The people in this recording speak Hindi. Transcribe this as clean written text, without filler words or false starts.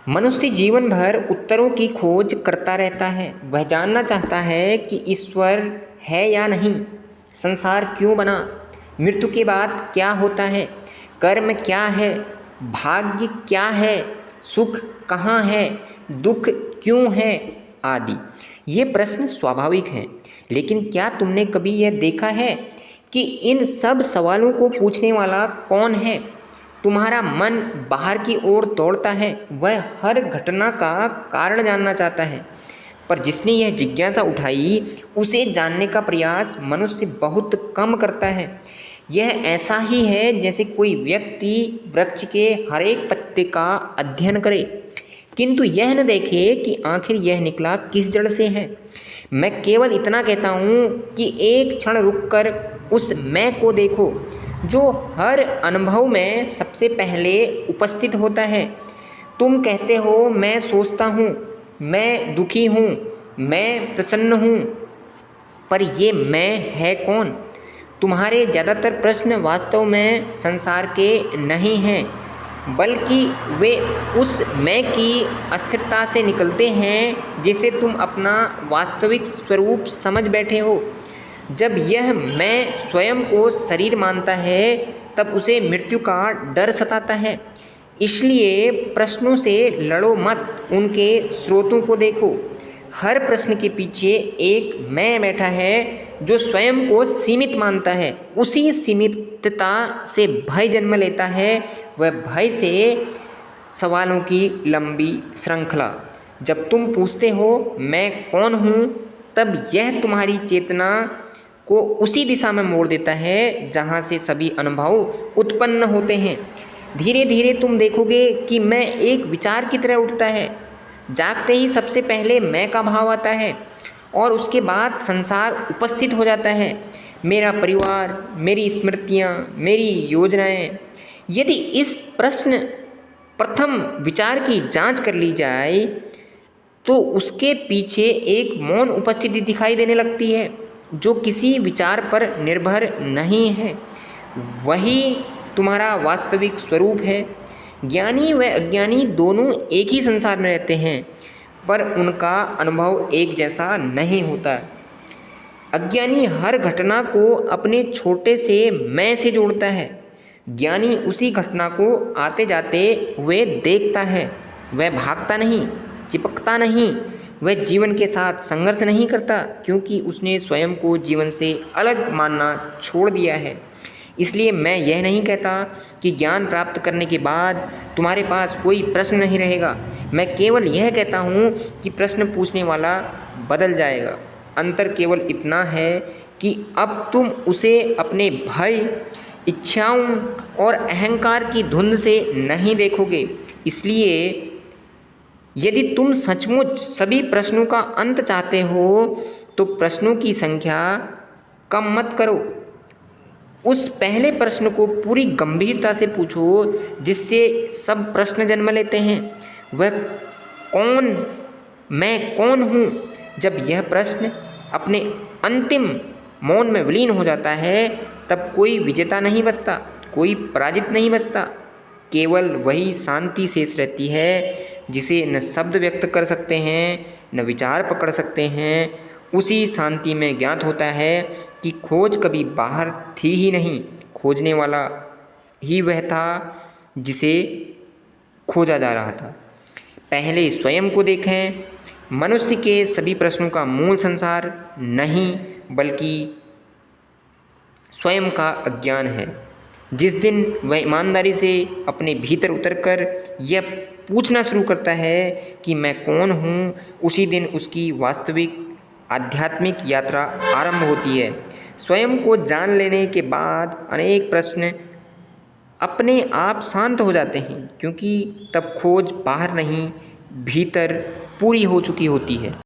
मनुष्य जीवन भर उत्तरों की खोज करता रहता है। वह जानना चाहता है कि ईश्वर है या नहीं, संसार क्यों बना, मृत्यु के बाद क्या होता है, कर्म क्या है, भाग्य क्या है, सुख कहाँ है, दुख क्यों है आदि। ये प्रश्न स्वाभाविक हैं, लेकिन क्या तुमने कभी यह देखा है कि इन सब सवालों को पूछने वाला कौन है? तुम्हारा मन बाहर की ओर दौड़ता है, वह हर घटना का कारण जानना चाहता है, पर जिसने यह जिज्ञासा उठाई उसे जानने का प्रयास मनुष्य बहुत कम करता है। यह ऐसा ही है जैसे कोई व्यक्ति वृक्ष के हर एक पत्ते का अध्ययन करे, किंतु यह न देखे कि आखिर यह निकला किस जड़ से है। मैं केवल इतना कहता हूँ कि एक क्षण रुककर उस मैं को देखो जो हर अनुभव में सबसे पहले उपस्थित होता है। तुम कहते हो मैं सोचता हूँ, मैं दुखी हूँ, मैं प्रसन्न हूँ, पर ये मैं है कौन? तुम्हारे ज़्यादातर प्रश्न वास्तव में संसार के नहीं हैं, बल्कि वे उस मैं की अस्थिरता से निकलते हैं जिसे तुम अपना वास्तविक स्वरूप समझ बैठे हो। जब यह मैं स्वयं को शरीर मानता है तब उसे मृत्यु का डर सताता है। इसलिए प्रश्नों से लड़ो मत, उनके स्रोतों को देखो। हर प्रश्न के पीछे एक मैं बैठा है जो स्वयं को सीमित मानता है। उसी सीमितता से भय जन्म लेता है, वह भय से सवालों की लंबी श्रृंखला। जब तुम पूछते हो मैं कौन हूँ, तब यह तुम्हारी चेतना को उसी दिशा में मोड़ देता है जहाँ से सभी अनुभव उत्पन्न होते हैं। धीरे धीरे तुम देखोगे कि मैं एक विचार की तरह उठता है। जागते ही सबसे पहले मैं का भाव आता है और उसके बाद संसार उपस्थित हो जाता है, मेरा परिवार, मेरी स्मृतियाँ, मेरी योजनाएं। यदि इस प्रथम विचार की जांच कर ली जाए तो उसके पीछे एक मौन उपस्थिति दिखाई देने लगती है जो किसी विचार पर निर्भर नहीं है। वही तुम्हारा वास्तविक स्वरूप है। ज्ञानी व अज्ञानी दोनों एक ही संसार में रहते हैं, पर उनका अनुभव एक जैसा नहीं होता। अज्ञानी हर घटना को अपने छोटे से मैं से जोड़ता है। ज्ञानी उसी घटना को आते जाते हुए देखता है। वह भागता नहीं, चिपकता नहीं, वह जीवन के साथ संघर्ष नहीं करता, क्योंकि उसने स्वयं को जीवन से अलग मानना छोड़ दिया है। इसलिए मैं यह नहीं कहता कि ज्ञान प्राप्त करने के बाद तुम्हारे पास कोई प्रश्न नहीं रहेगा। मैं केवल यह कहता हूँ कि प्रश्न पूछने वाला बदल जाएगा। अंतर केवल इतना है कि अब तुम उसे अपने भय, इच्छाओं और अहंकार की धुंध से नहीं देखोगे। इसलिए यदि तुम सचमुच सभी प्रश्नों का अंत चाहते हो तो प्रश्नों की संख्या कम मत करो। उस पहले प्रश्न को पूरी गंभीरता से पूछो जिससे सब प्रश्न जन्म लेते हैं, वह मैं कौन हूँ। जब यह प्रश्न अपने अंतिम मौन में विलीन हो जाता है तब कोई विजेता नहीं बचता, कोई पराजित नहीं बचता। केवल वही शांति शेष रहती है जिसे न शब्द व्यक्त कर सकते हैं, न विचार पकड़ सकते हैं। उसी शांति में ज्ञात होता है कि खोज कभी बाहर थी ही नहीं, खोजने वाला ही वह था जिसे खोजा जा रहा था। पहले स्वयं को देखें। मनुष्य के सभी प्रश्नों का मूल संसार नहीं, बल्कि स्वयं का अज्ञान है। जिस दिन वह ईमानदारी से अपने भीतर उतरकर यह पूछना शुरू करता है कि मैं कौन हूँ, उसी दिन उसकी वास्तविक आध्यात्मिक यात्रा आरंभ होती है। स्वयं को जान लेने के बाद अनेक प्रश्न अपने आप शांत हो जाते हैं, क्योंकि तब खोज बाहर नहीं, भीतर पूरी हो चुकी होती है।